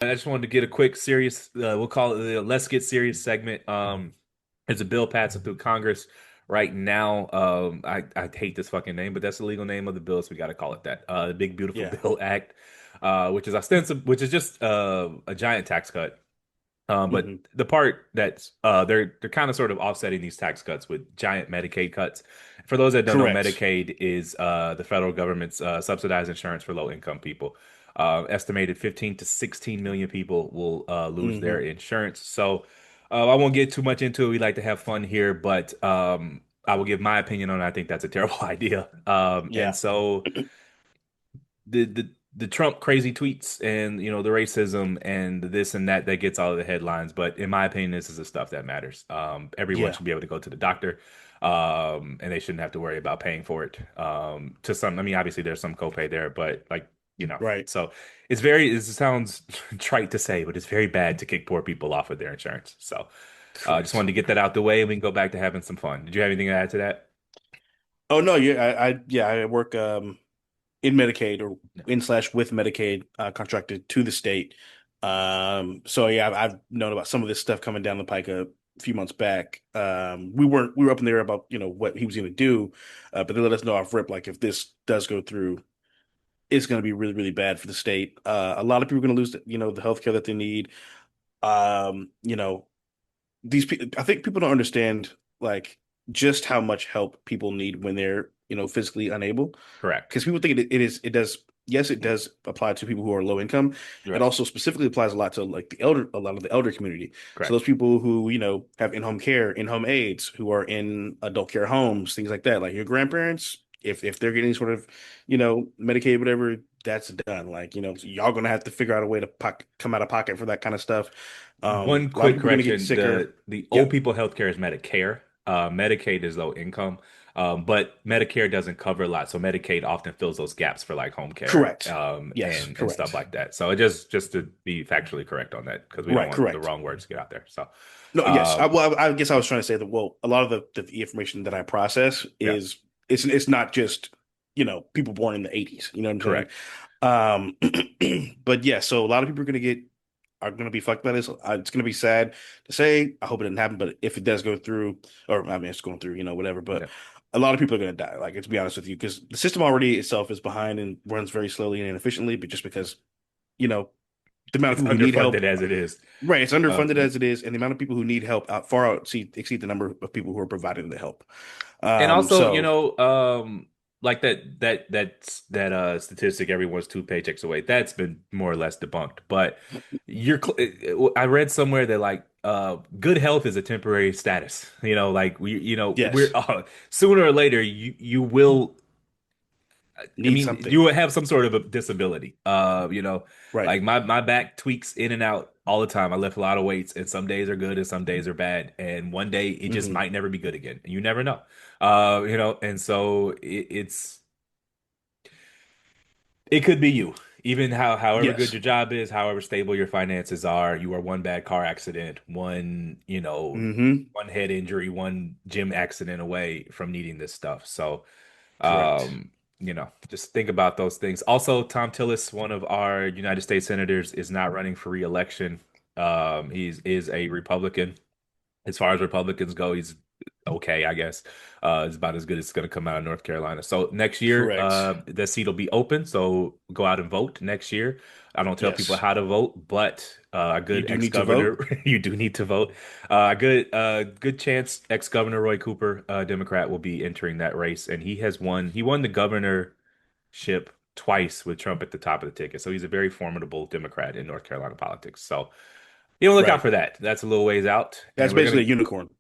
I just wanted to get a quick serious, we'll call it the Let's Get Serious segment. There's a bill passing through Congress right now. I hate this fucking name, but that's the legal name of the bill, so we got to call it that. The Big Beautiful Yeah. Bill Act, which is just a giant tax cut. But Hmm. the part that's they're kind of sort of offsetting these tax cuts with giant Medicaid cuts. For those that don't know, Correct. Medicaid is the federal government's subsidized insurance for low income people. Estimated 15 to 16 million people will lose their Hmm. insurance. So I won't get too much into it. We like to have fun here, but I will give my opinion on it. I think that's a terrible idea. And Yeah. so the Trump crazy tweets and the racism and the this and that gets all of the headlines. But in my opinion, this is the stuff that matters. Everyone Yeah. should be able to go to the doctor, and they shouldn't have to worry about paying for it. To some, I mean, obviously there's some copay there, but Right. so it sounds trite to say, but it's very bad to kick poor people off of their insurance. So I just wanted Correct. to get that out the way, and we can go back to having some fun. Did you have anything to add to that? Oh no, yeah, I work in Medicaid or in slash with Medicaid contracted to the state. So yeah, I've known about some of this stuff coming down the pike a few months back. We were up in the air about what he was going to do, but they let us know off rip like if this does go through, it's going to be really really bad for the state. A lot of people are going to lose the healthcare that they need. You know these people, I think people don't understand like just how much help people need when they're physically unable, Correct. because people think it does. Yes, it does apply to people who are low income. It Right. also specifically applies a lot to like a lot of the elder community. So Correct. those people who have in-home care, in-home aides, who are in adult care homes, things like that. Like your grandparents, if they're getting sort of Medicaid, whatever, that's done. Like y'all gonna have to figure out a way to come out of pocket for that kind of stuff. One A lot of quick people are gonna get correction: sicker. the Yeah, old people healthcare is Medicare. Medicaid is low income, but Medicare doesn't cover a lot. So Medicaid often fills those gaps for like home care, correct. Yes, and stuff correct. like that. So it just to be factually correct on that because we don't Right, want the correct. wrong words to get out there. So, No, yes. um, I guess I was trying to say that. Well, a lot of the information that I process yeah, is it's not just people born in the 80s. You know what I'm correct. saying? But yeah, so a lot of people are gonna be fucked by this. It's gonna be sad to say. I hope it didn't happen, but if it does go through, or I mean, it's going through, whatever. But Yeah. a lot of people are gonna die. Like, to be honest with you, because the system already itself is behind and runs very slowly and inefficiently. But just because you know the amount of It's people who need help. underfunded as it is. Right, it's underfunded Um, as it is, and the amount of people who need help far exceed the number of people who are providing the help. And also, So like that statistic, everyone's 2 paychecks away. That's been more or less debunked. But I read somewhere that like good health is a temporary status. Like we're yes, sooner or later you will. I need mean, you something. will have some sort of a disability. Right. Like my back tweaks in and out all the time. I lift a lot of weights, and some days are good and some days are bad. And one day it just Hmm. might never be good again. And you never know. And so it could be you. Even however good Yes. your job is, however stable your finances are, you are one bad car accident, Hmm. one head injury, one gym accident away from needing this stuff. So Correct. um, just think about those things. Also, Tom Tillis, one of our United States senators, is not running for re-election. He's is a Republican. As far as Republicans go, he's okay, I guess. It's about as good as it's going to come out of North Carolina. So next year, Correct. the seat will be open. So go out and vote next year. I don't tell people Yes. how to vote, but a You good do need to ex-governor, vote. you do need to vote. Good chance ex-governor Roy Cooper, Democrat, will be entering that race, and he has won. He won the governorship twice with Trump at the top of the ticket. So he's a very formidable Democrat in North Carolina politics. So look out Right. for that. That's a little ways out, That's and we're basically gonna a unicorn.